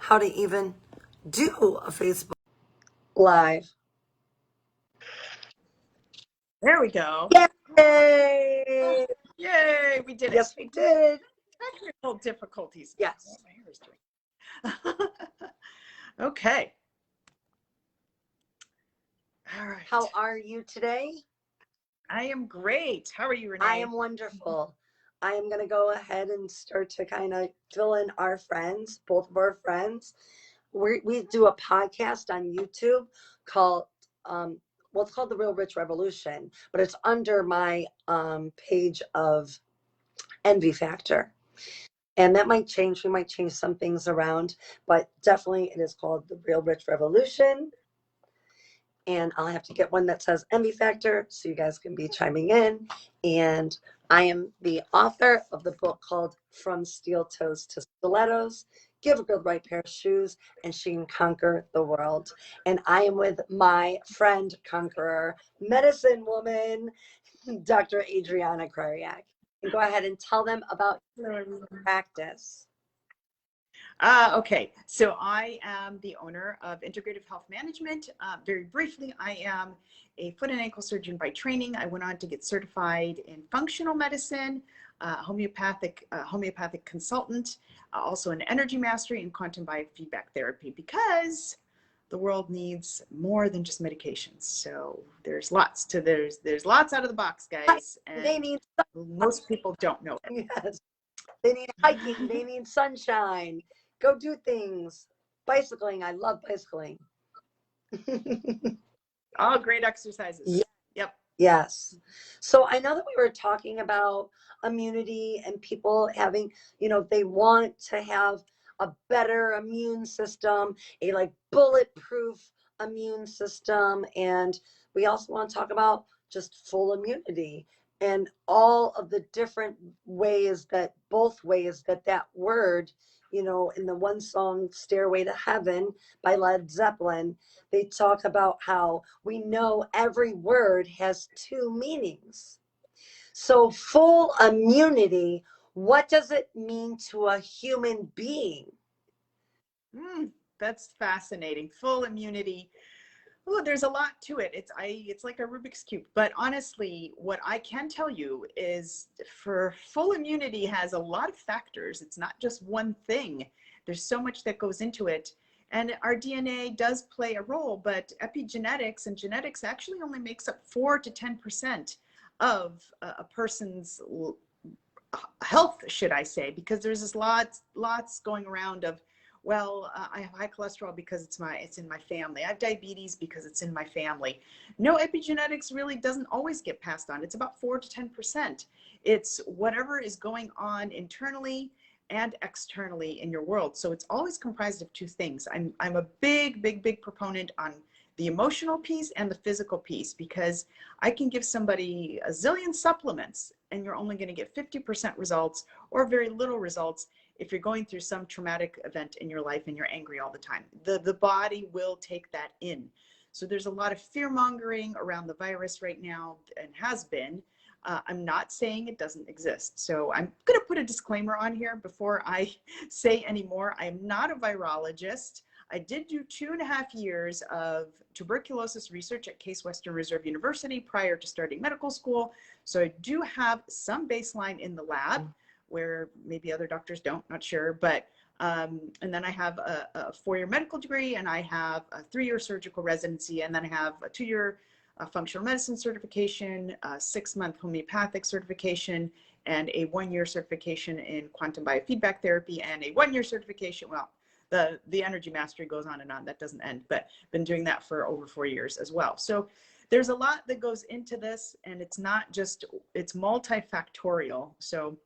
how to even do a Facebook Live. There we go. Yay! Yay, we did it. Yes, we did. Technical difficulties. Yes. My hair is doing. Okay. All right. How are you today? I am great. How are you, Renee? I am wonderful. I am going to go ahead and start to kind of fill in our friends, both of our friends. We do a podcast on YouTube called, it's called The Real Rich Revolution, but it's under my page of Envy Factor. And that might change. We might change some things around, but definitely it is called The Real Rich Revolution. And I'll have to get one that says Envy Factor so you guys can be chiming in. And I am the author of the book called From Steel Toes to Stilettos. Give a girl the right pair of shoes and she can conquer the world. And I am with my friend, conqueror, medicine woman, Dr. Adriana Krywiak. And go ahead and tell them about your practice. Okay, so I am the owner of Integrative Health Management. Very briefly, I am a foot and ankle surgeon by training. I went on to get certified in functional medicine, homeopathic consultant, also an energy mastery and quantum biofeedback therapy, because the world needs more than just medications. So there's lots out of the box, guys, and most people don't know it. Yes. They need hiking. They need sunshine. Go do things. Bicycling. I love bicycling. All great exercises. Yeah. Yep. Yes. So I know that we were talking about immunity and people having, they want to have a better immune system, a like bulletproof immune system. And we also want to talk about just full immunity and all of the different ways that that word, in the one song, Stairway to Heaven by Led Zeppelin, they talk about how we know every word has two meanings. So full immunity, what does it mean to a human being? That's fascinating. Full immunity. Oh, there's a lot to it. It's like a Rubik's Cube. But honestly, what I can tell you is for full immunity has a lot of factors. It's not just one thing. There's so much that goes into it. And our DNA does play a role, but epigenetics and genetics actually only makes up 4 to 10% of a person's health, should I say, because there's this lots going around of, well, I have high cholesterol because it's in my family. I have diabetes because it's in my family. No, epigenetics really doesn't always get passed on. It's about 4 to 10%. It's whatever is going on internally and externally in your world. So it's always comprised of two things. I'm a big proponent on the emotional piece and the physical piece, because I can give somebody a zillion supplements and you're only going to get 50% results or very little results if you're going through some traumatic event in your life and you're angry all the time. The body will take that in. So there's a lot of fear mongering around the virus right now, and has been. I'm not saying it doesn't exist. So I'm going to put a disclaimer on here before I say any more. I'm not a virologist. I did do 2.5 years of tuberculosis research at Case Western Reserve University prior to starting medical school. So I do have some baseline in the lab, where maybe other doctors don't, not sure. But, and then I have a 4-year medical degree, and I have a 3-year surgical residency, and then I have a 2-year functional medicine certification, a 6-month homeopathic certification, and a 1-year certification in quantum biofeedback therapy, and a 1-year certification, well, the energy mastery goes on and on, that doesn't end, but been doing that for over 4 years as well. So there's a lot that goes into this, and it's not just, it's multifactorial. So,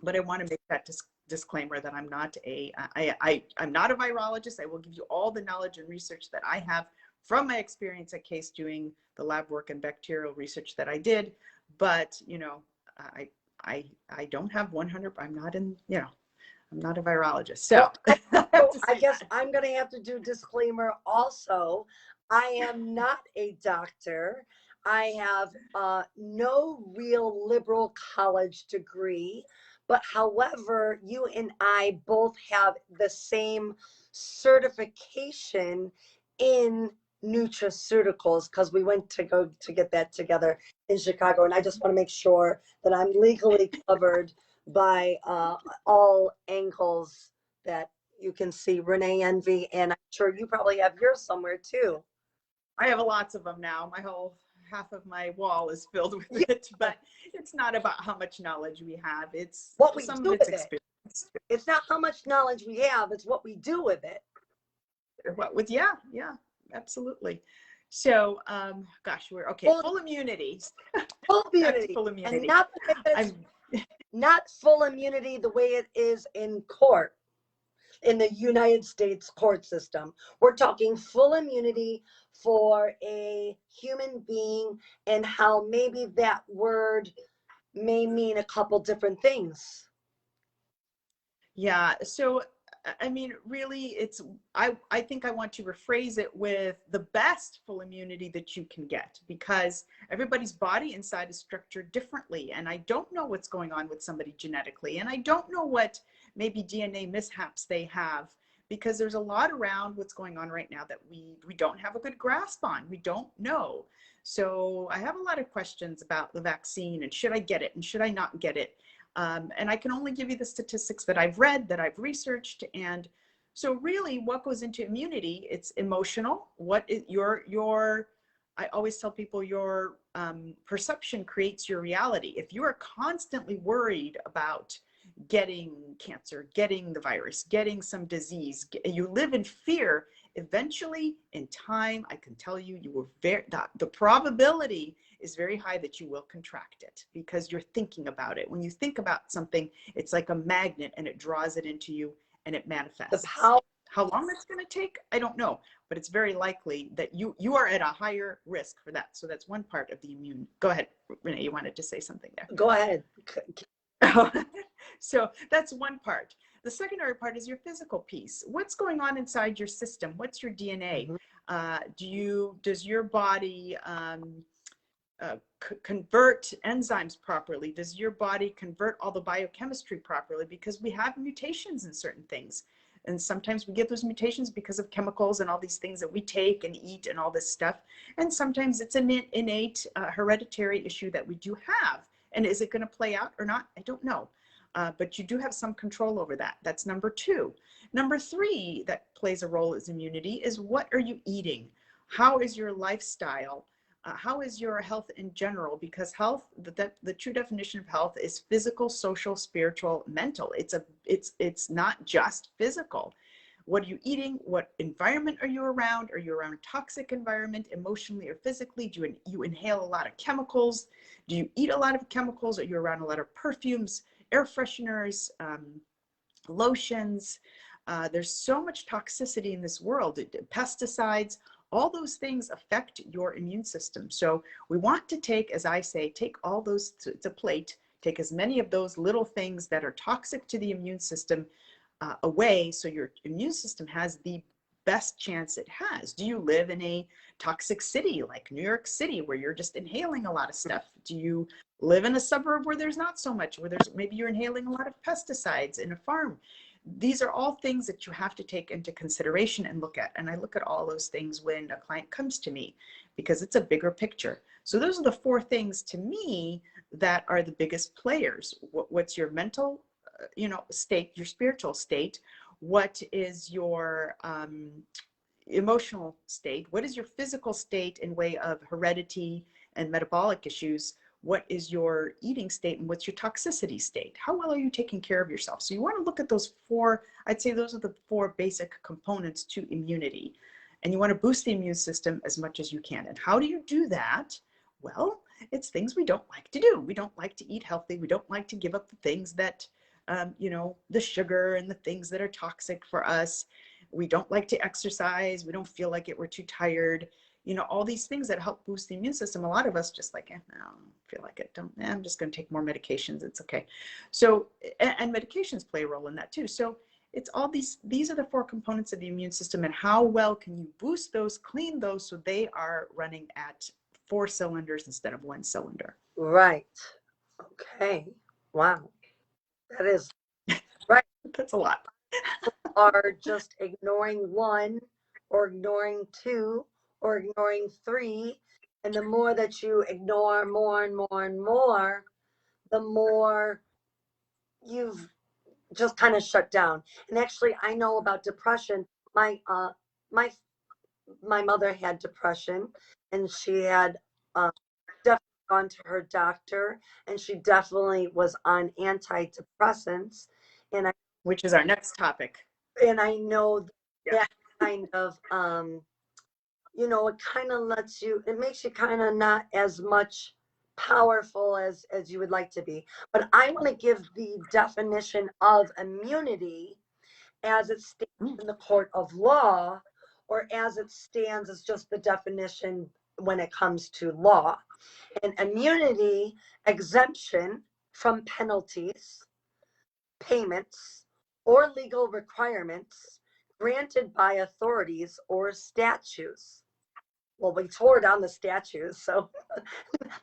but I want to make that disclaimer that I'm not I'm not a virologist. I will give you all the knowledge and research that I have from my experience at Case doing the lab work and bacterial research that I did. But, I don't have 100, I'm not in, I'm not a virologist. So I guess I'm going to have to do disclaimer also. I am not a doctor. I have no real liberal college degree, but however, you and I both have the same certification in nutraceuticals because we went to go to get that together in Chicago, and I just want to make sure that I'm legally covered by all angles that you can see. Renee Envy, and I'm sure you probably have yours somewhere too. I have lots of them now. My whole half of my wall is filled with Yeah. it, but it's not about how much knowledge we have. It's What we some of do it's with it. experience. It's not how much knowledge we have, it's what we do with it. What with, yeah, yeah, absolutely. So, gosh, we're okay. Full, Full immunity. full Back to immunity. full And immunity. not the way that it's I'm not full immunity the way it is in court, in the United States court system. We're talking full immunity for a human being and how maybe that word may mean a couple different things. Yeah. So, I mean, really, it's, I think I want to rephrase it with the best full immunity that you can get, because everybody's body inside is structured differently. And I don't know what's going on with somebody genetically. And I don't know what maybe DNA mishaps they have, because there's a lot around what's going on right now that we don't have a good grasp on. We don't know. So I have a lot of questions about the vaccine, and should I get it and should I not get it? And I can only give you the statistics that I've read, that I've researched. And so really what goes into immunity, it's emotional. What is I always tell people your perception creates your reality. If you are constantly worried about getting cancer, getting the virus, getting some disease, you live in fear, eventually in time, I can tell you, you will the probability is very high that you will contract it, because you're thinking about it. When you think about something, it's like a magnet and it draws it into you and it The manifests. power. How long that's going to take, I don't know, but it's very likely that you are at a higher risk for that. So that's one part of the immune. Go ahead, Renee, you wanted to say something there. Go ahead. So that's one part. The secondary part is your physical piece. What's going on inside your system? What's your DNA? Does your body convert enzymes properly? Does your body convert all the biochemistry properly? Because we have mutations in certain things. And sometimes we get those mutations because of chemicals and all these things that we take and eat and all this stuff. And sometimes it's an innate hereditary issue that we do have. And is it going to play out or not? I don't know. But you do have some control over that. That's number two. Number three that plays a role as immunity is, what are you eating? How is your lifestyle? How is your health in general? Because health, the true definition of health is physical, social, spiritual, mental. It's not just physical. What are you eating? What environment are you around? Are you around a toxic environment, emotionally or physically? Do you inhale a lot of chemicals? Do you eat a lot of chemicals? Are you around a lot of perfumes, air fresheners, lotions? There's so much toxicity in this world. Pesticides, all those things affect your immune system. So we want to take, as I say, take all those, it's a plate, take as many of those little things that are toxic to the immune system away, so your immune system has the best chance it has. Do you live in a toxic city like New York City, where you're just inhaling a lot of stuff? Do you live in a suburb where there's not so much, where there's maybe you're inhaling a lot of pesticides in a farm? These are all things that you have to take into consideration and look at. And I look at all those things when a client comes to me, because it's a bigger picture. So those are the four things to me that are the biggest players. What's your mental state, your spiritual state? What is your emotional state? What is your physical state in way of heredity and metabolic issues? What is your eating state, and what's your toxicity state? How well are you taking care of yourself? So you want to look at those four. I'd say those are the four basic components to immunity. And you want to boost the immune system as much as you can. And how do you do that? Well, it's things we don't like to do. We don't like to eat healthy. We don't like to give up the things that, the sugar and the things that are toxic for us. We don't like to exercise. We don't feel like it. We're too tired. All these things that help boost the immune system. A lot of us just like, no, I don't feel like it. I'm just going to take more medications. It's okay. So, and medications play a role in that too. So it's all these are the four components of the immune system, and how well can you boost those, clean those, so they are running at 4 cylinders instead of 1 cylinder. Right. Okay. Wow. That is right. That's a lot. are just ignoring one or ignoring two or ignoring three. And the more that you ignore more and more and more, the more you've just kind of shut down. And actually, I know about depression. My my mother had depression, and she had definitely gone to her doctor, and she definitely was on antidepressants. And I Which is our next topic. and I know Yeah. that kind of it kind of lets you, it makes you kind of not as much powerful as you would like to be. But I want to give the definition of immunity as it stands Mm. in the court of law, or as it stands as just the definition when it comes to law. And immunity, exemption from penalties, payments, or legal requirements granted by authorities or statutes. Well, we tore down the statues, so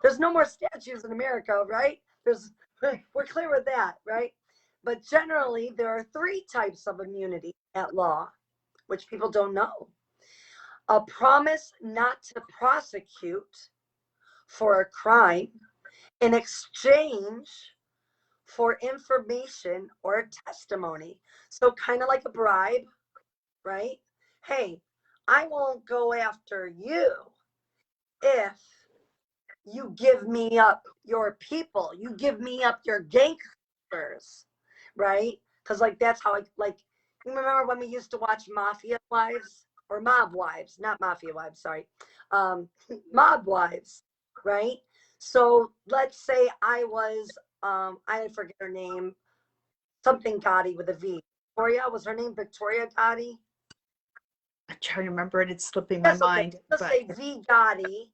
there's no more statues in America, right? We're clear with that, right? But generally, there are three types of immunity at law, which people don't know. A promise not to prosecute for a crime in exchange for information or testimony. So, kind of like a bribe, right? Hey, I won't go after you if you give me up your people, you give me up your gangsters, right? Because like that's how like you remember when we used to watch Mafia Wives or Mob Wives, not Mafia Wives, sorry, um, Mob Wives, right? So let's say I was I forget her name, something Gotti with a V. Victoria, was her name Victoria Gotti? I'm trying to remember it. It's slipping my That's okay. mind. Let's But say V Gotti,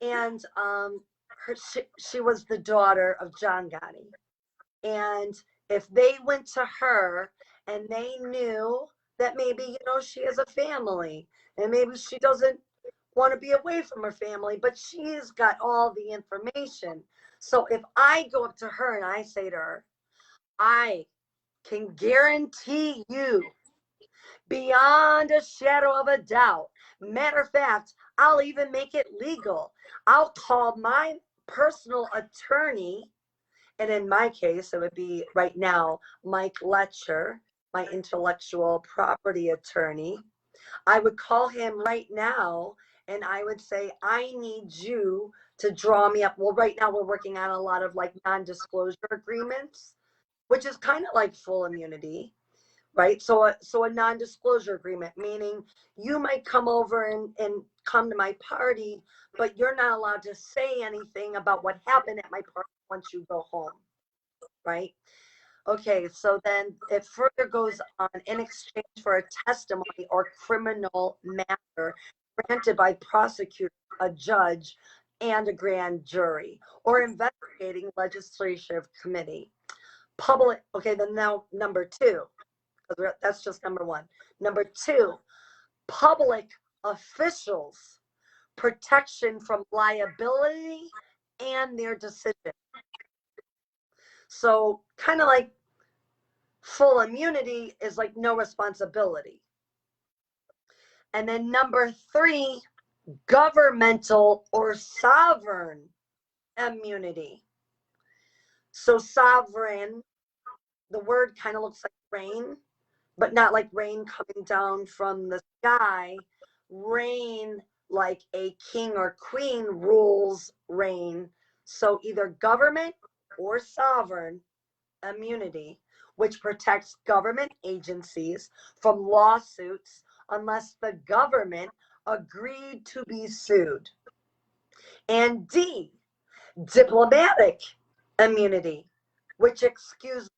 and she was the daughter of John Gotti. And if they went to her and they knew that maybe, she has a family and maybe she doesn't want to be away from her family, but she's got all the information. So if I go up to her and I say to her, I can guarantee you beyond a shadow of a doubt. Matter of fact, I'll even make it legal. I'll call my personal attorney, and in my case, it would be right now Mike Letcher, my intellectual property attorney. I would call him right now and I would say, I need you to draw me up. Well, right now we're working on a lot of like non disclosure agreements, which is kind of like full immunity, right? So a non-disclosure agreement, meaning you might come over and come to my party, but you're not allowed to say anything about what happened at my party once you go home, right? Okay, so then it further goes on, in exchange for a testimony or criminal matter granted by prosecutor, a judge, and a grand jury, or investigating legislative committee. Public, okay, then now number two, that's just number one. Number two, public officials, protection from liability and their decision. So, kind of like full immunity is like no responsibility. And then number three, governmental or sovereign immunity. So, sovereign, the word kind of looks like rain, but not like rain coming down from the sky. Rain, like a king or queen rules reign. So either government or sovereign immunity, which protects government agencies from lawsuits unless the government agreed to be sued. And D, diplomatic immunity, which excuses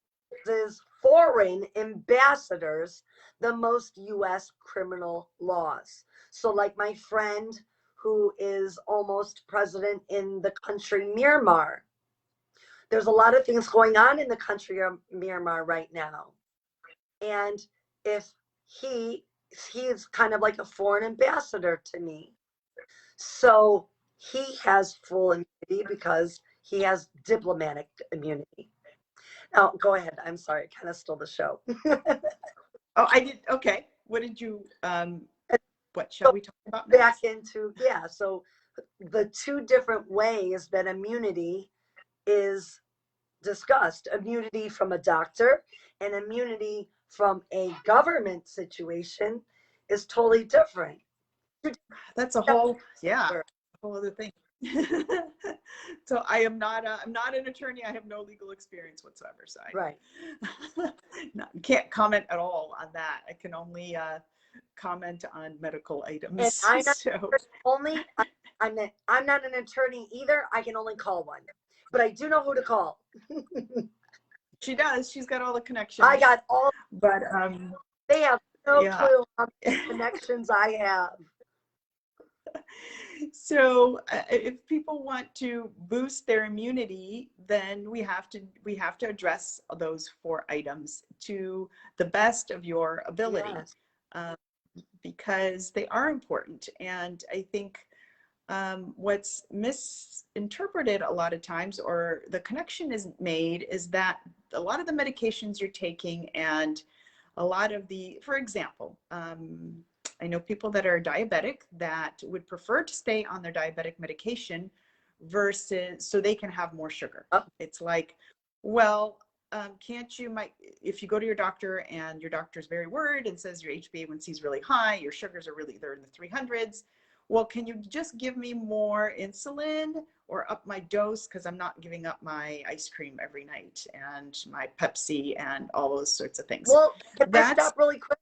foreign ambassadors the most US criminal laws. So, like my friend who is almost president in the country Myanmar, there's a lot of things going on in the country of Myanmar right now. And if he is kind of like a foreign ambassador to me. So he has full immunity because he has diplomatic immunity. Now, go ahead. I'm sorry, I kind of stole the show. Oh, I did. Okay. What did you, what shall So we talk about back next? into, yeah, so the two different ways that immunity is discussed: immunity from a doctor and immunity from a government situation is totally different. That's a whole, yeah, a whole other thing. So I'm not an attorney. I have no legal experience whatsoever. So Right. can't comment at all on that. I can only comment on medical And items. I'm not So only, I'm not an attorney either. I can only call one, but I do know who to call. she does. She's got all the I connections. got all, But they have no yeah. clue how many connections I have. So if people want to boost their immunity, then we have to address those 4 items to the best of your ability, Yes. um, because they are important. And I think what's misinterpreted a lot of times, or the connection isn't made, is that a lot of the medications you're taking and a lot of the, for example, I know people that are diabetic that would prefer to stay on their diabetic medication versus so they can have more sugar. Oh, It's like, well, can't you, if you go to your doctor and your doctor is very worried and says your HbA1c is really high, your sugars are really, they're in the 300s. Well, can you just give me more insulin or up my dose? Because I'm not giving up my ice cream every night and my Pepsi and all those sorts of things. well, can I That's, stop really quick?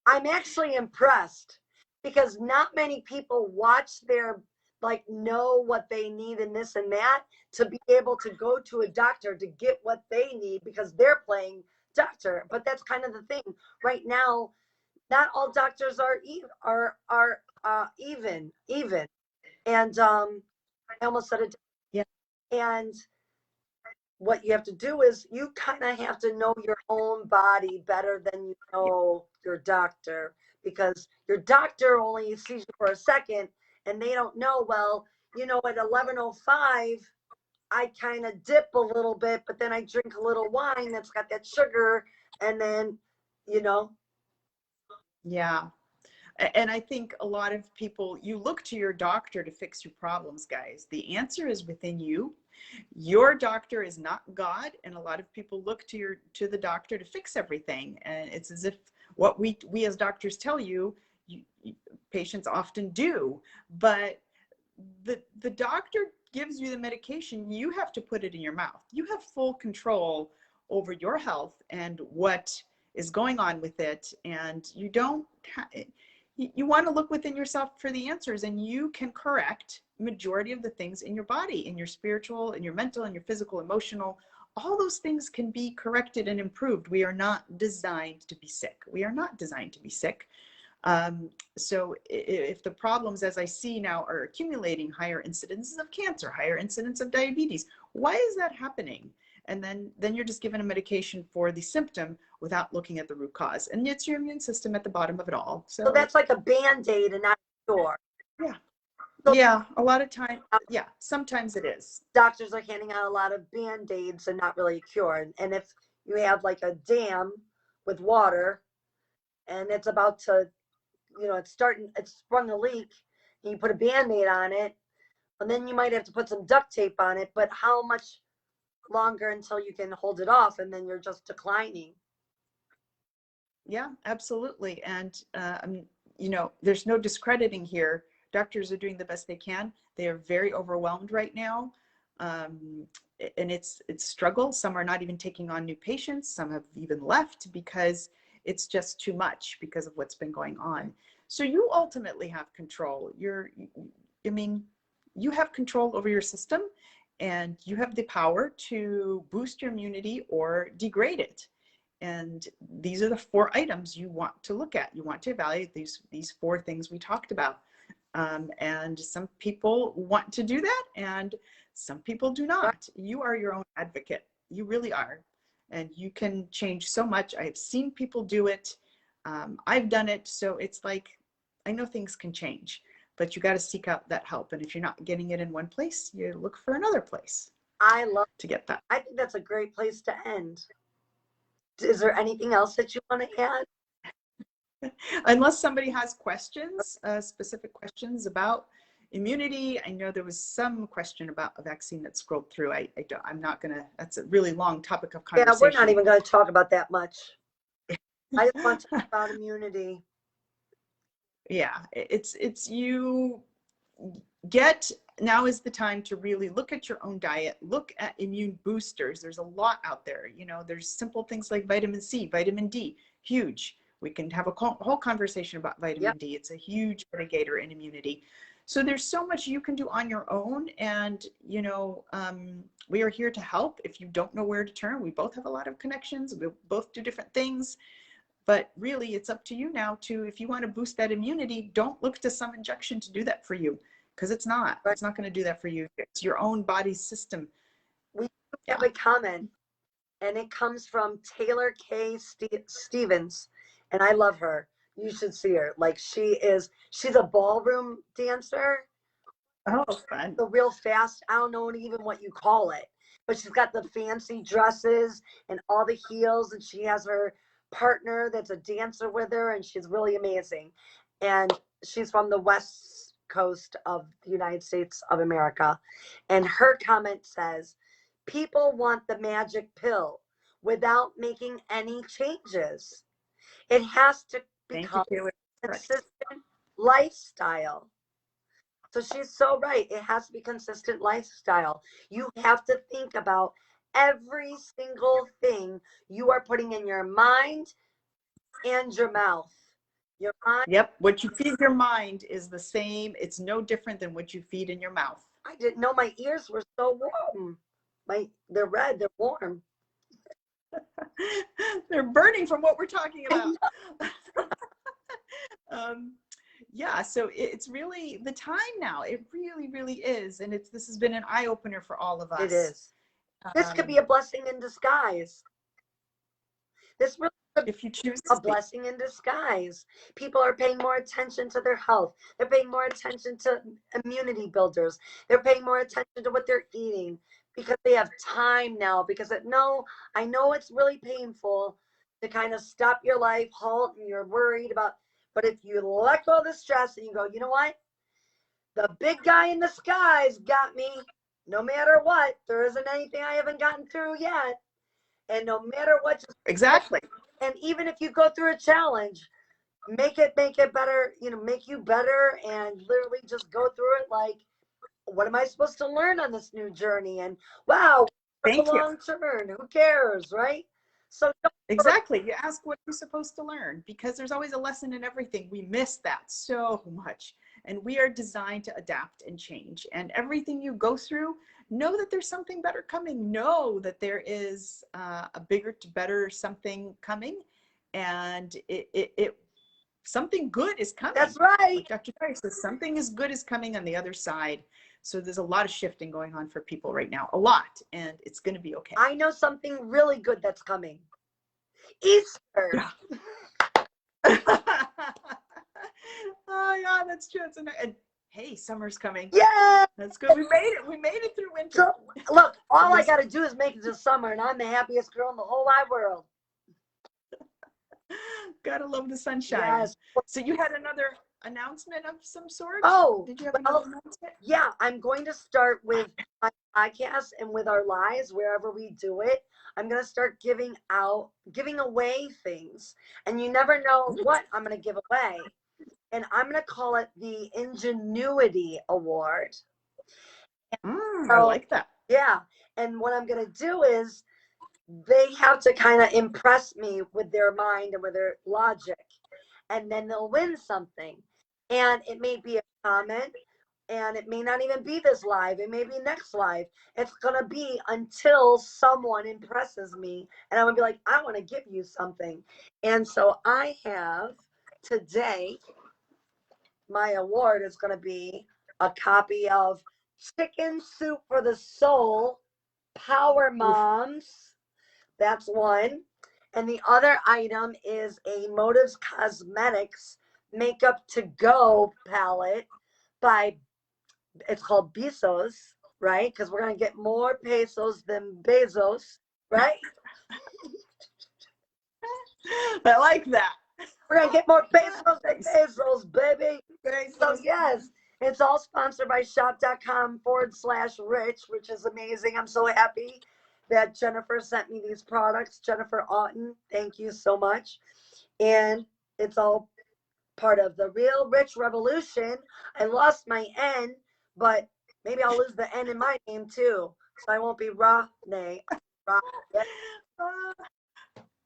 I'm actually impressed because not many people watch their, like, know what they need and this and that to be able to go to a doctor to get what they need because they're playing doctor. But that's kind of the thing right now. Not all doctors are even. And I almost said it. yeah, And what you have to do is you kind of have to know your own body better than you yeah, know your doctor, because your doctor only sees you for a second and they don't know, well, at 11:05 I kind of dip a little bit, but then I drink a little wine that's got that sugar, and then you know yeah. And I think a lot of people, you look to your doctor to fix your problems, guys. The answer is within you. Your doctor is not God, and a lot of people look to the doctor to fix everything. And it's as if what we as doctors tell you, patients often do. But the doctor gives you the medication, you have to put it in your mouth. You have full control over your health and what is going on with it, and you don't you want to look within yourself for the answers, and you can correct majority of the things in your body, in your spiritual, in your mental, in your physical, emotional. All those things can be corrected and improved. We are not designed to be sick. We are not designed to be sick. So if the problems, as I see now, are accumulating, higher incidences of cancer, higher incidence of diabetes, why is that happening? And then you're just given a medication for the symptom without looking at the root cause. And it's your immune system at the bottom of it all. so So that's like a band-aid and not a cure. yeah, So yeah, a lot of time, yeah, sometimes it is. doctors are handing out a lot of band-aids and not really a cure. And if you have like a dam with water and it's about to, it's sprung a leak, and you put a band-aid on it, and then you might have to put some duct tape on it, but how much longer until you can hold it off, and then you're just declining? Yeah, absolutely. And, there's no discrediting here. Doctors are doing the best they can. They are very overwhelmed right now. Um, and it's struggle. Some are not even taking on new patients. Some have even left because it's just too much because of what's been going on. So you ultimately have control. I mean, you have control over your system, and you have the power to boost your immunity or degrade it. And these are the 4 items you want to look at. You want to evaluate these 4 things we talked about. And some people want to do that, and some people do Right. not. You are your own advocate. You really are. And you can change so much. I've seen people do it. I've done it. So it's like, I know things can change, but you got to seek out that help. And if you're not getting it in one place, you look for another place I love to get that. I think that's a great place to end. Is there anything else that you want to add? Unless somebody has questions, specific questions about immunity. I know there was some question about a vaccine that scrolled through. I'm not gonna, that's a really long topic of Yeah, we're not conversation. even going to talk about that much. I just want to talk about immunity. Yeah, it's you now is the time to really look at your own diet, look at immune boosters. There's a lot out there. You know, there's simple things like vitamin C, vitamin D, huge. We can have a whole conversation about vitamin Yep. D. It's a huge mitigator in immunity. So there's so much you can do on your own. And, you know, we are here to help. If you don't know where to turn, we both have a lot of connections. We both do different things. But really, it's up to you now to, if you want to boost that immunity, don't look to some injection to do that for you, because it's not. Right. It's not going to do that for you. It's your own body's system. We have a comment, and it comes from Taylor K. Stevens, and I love her. You should see her. Like, she's a ballroom dancer. Oh, fun. The real fast, I don't know even what you call it, but she's got the fancy dresses and all the heels, and she has her partner that's a dancer with her, and she's really amazing. And she's from the West Coast of the United States of America. And her comment says, people want the magic pill without making any changes. It has to Thank you, become Taylor. a Correct. consistent lifestyle. So she's so right. It has to be consistent lifestyle. You have to think about every single thing you are putting in your mind and your mouth. Your mind. Yep. What you feed your mind is the same. It's no different than what you feed in your mouth. I didn't know my ears were so warm. They're red. They're warm. They're burning from what we're talking about. Yeah, so it's really the time now. It really, really is. And this has been an eye opener for all of us. It is. This could be a blessing in disguise. This really could if you choose a blessing in disguise. People are paying more attention to their health. They're paying more attention to immunity builders. They're paying more attention to what they're eating because they have time now. Because I know it's really painful to kind of stop your life, halt, and you're worried about. But if you let go of the stress and you go, you know what? The big guy in the skies got me. No matter what, there isn't anything I haven't gotten through yet. And no matter what, just exactly. And even if you go through a challenge, make it better, make you better, and literally just go through it like, what am I supposed to learn on this new journey? And wow, it's a Thank you. long turn. Who cares, right? So exactly. You ask what you're supposed to learn, because there's always a lesson in everything. We miss that so much. And we are designed to adapt and change. And everything you go through, know that there's something better coming. Know that there is a bigger to better something coming. And something good is coming. That's right. Like Dr. Perry says, something is good is coming on the other side. So there's a lot of shifting going on for people right now, a lot, and it's going to be okay. I know something really good that's coming. Easter. Yeah. Oh yeah, that's true. And hey, summer's coming. Yeah, that's good. We made it. We made it through winter. So look, all I got to do is make it to summer, and I'm the happiest girl in the whole wide world. Gotta love the sunshine. Yes. So you had another announcement of some sort? Oh, did you have another announcement? Yeah, I'm going to start with my podcast and with our lives, wherever we do it. I'm going to start giving away things, and you never know what I'm going to give away. And I'm going to call it the Ingenuity Award. I like that. Yeah, and what I'm going to do is they have to kind of impress me with their mind and with their logic, and then they'll win something. And it may be a comment, and it may not even be this live. It may be next live. It's going to be until someone impresses me, and I'm going to be like, I want to give you something. And so I have today, my award is going to be a copy of Chicken Soup for the Soul, Power Moms. That's one. And the other item is a Motives Cosmetics Makeup to Go palette it's called Bezos, right? Because we're going to get more pesos than Bezos, right? I like that. We're going to get more pesos and Thanks. pesos, baby. Thanks. So, yes, it's all sponsored by shop.com/rich, which is amazing. I'm so happy that Jennifer sent me these products. Jennifer Otten, thank you so much. And it's all part of the Real Rich Revolution. I lost my N, but maybe I'll lose the N in my name too. So I won't be Ra-nay.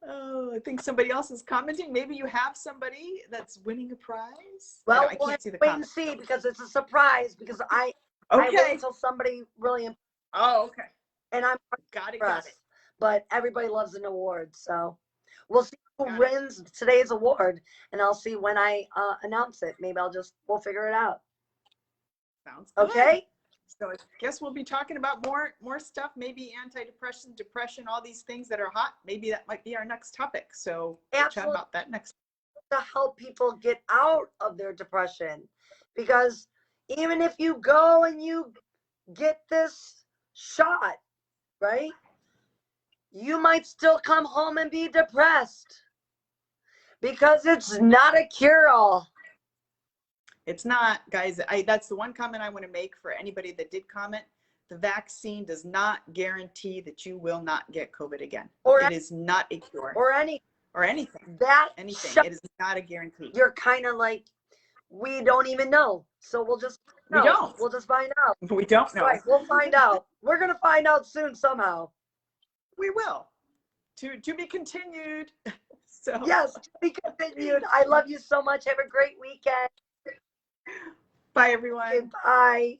Oh, I think somebody else is commenting. Maybe you have somebody that's winning a prize. Well, I we'll can't see the wait and comments. see because it's a surprise. Because I Okay. wait until somebody really. Oh, okay. And I'm Got it. but everybody loves an award, so we'll see who Got it. wins today's award, and I'll see when I announce it. Maybe we'll figure it out. Sounds good. Okay. So I guess we'll be talking about more stuff, maybe antidepressant, depression, all these things that are hot. Maybe that might be our next topic. So we'll chat about that next. To help people get out of their depression, because even if you go and you get this shot, right, you might still come home and be depressed because it's not a cure-all. It's not, guys. That's the one comment I want to make for anybody that did comment. The vaccine does not guarantee that you will not get COVID again. It is not a cure. Or anything. Anything. It is not a guarantee. You're kind of like, we don't even know. So we'll just We don't. We'll just find out. We don't know. Right, we'll find out. We're going to find out soon somehow. We will. To be continued. So yes, to be continued. I love you so much. Have a great weekend. Bye, everyone. Bye.